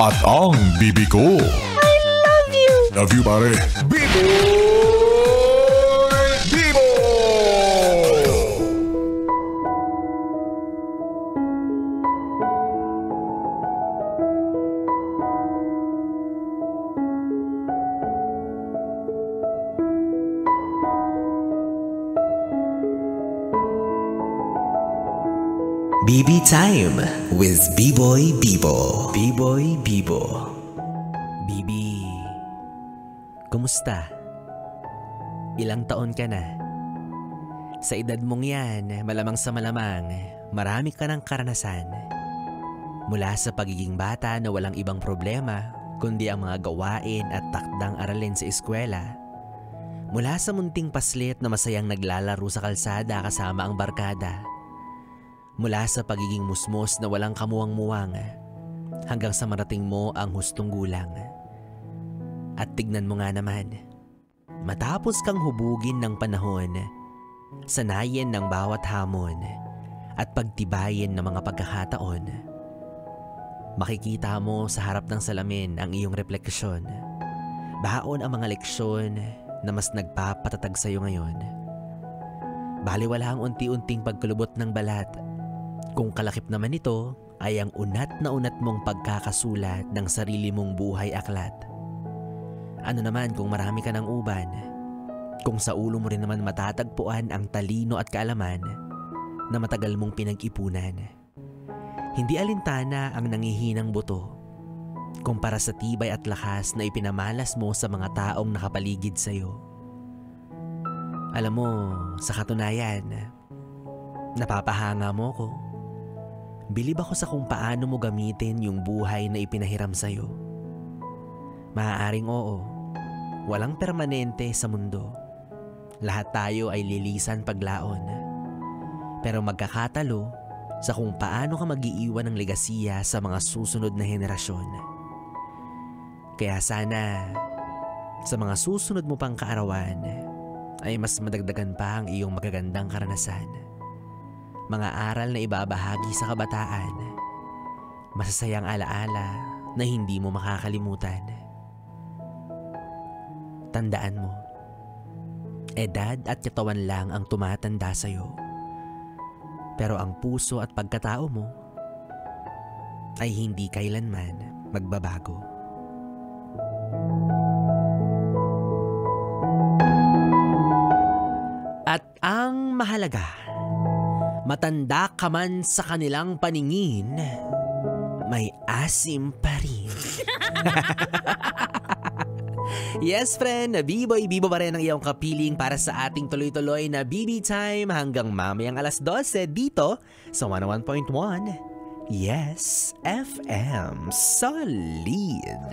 At ang bibi ko. I love you! Love you, pare. Bibo! Bibo! BB Time with B-Boy Bibo. B-Boy Bibo. Bibi, kumusta? Ilang taon ka na? Sa edad mong yan, malamang sa malamang, marami ka ng karanasan. Mula sa pagiging bata na walang ibang problema, kundi ang mga gawain at takdang aralin sa eskwela. Mula sa munting paslit na masayang naglalaro sa kalsada kasama ang barkada. Mula sa pagiging musmos na walang kamuwang-muwang hanggang sa marating mo ang hustong gulang. At tignan mo nga naman, matapos kang hubugin ng panahon, sanayin ng bawat hamon at pagtibayin ng mga pagkakataon, makikita mo sa harap ng salamin ang iyong refleksyon. Baon ang mga leksyon na mas nagpapatatag sa iyo ngayon. Baliwala ang unti-unting pagkulubot ng balat. Kung kalakip naman ito ay ang unat na unat mong pagkakasulat ng sarili mong buhay aklat. Ano naman kung marami ka ng uban? Kung sa ulo mo rin naman matatagpuan ang talino at kaalaman na matagal mong pinag-ipunan. Hindi alintana ang nangihinang buto kumpara sa tibay at lakas na ipinamalas mo sa mga taong nakapaligid sa iyo. Alam mo, sa katunayan, napapahanga mo ko. Bilib ako sa kung paano mo gamitin yung buhay na ipinahiram sa'yo. Maaaring oo, walang permanente sa mundo. Lahat tayo ay lilisan paglaon. Pero magkakatalo sa kung paano ka mag-iiwan ng legasiya sa mga susunod na henerasyon. Kaya sana, sa mga susunod mo pang kaarawan, ay mas madagdagan pa ang iyong magagandang karanasan. Mga aral na ibabahagi sa kabataan, masasayang alaala na hindi mo makakalimutan. Tandaan mo, edad at katawan lang ang tumatanda sa'yo. Pero ang puso at pagkatao mo ay hindi kailanman magbabago. At ang mahalaga, matanda ka man sa kanilang paningin, may asim pa rin. Yes friend, B-Boy Bibo pa rin ang iyong kapiling para sa ating tuloy-tuloy na BB Time hanggang mamayang alas 12 dito sa 101.1 Yes FM Solid.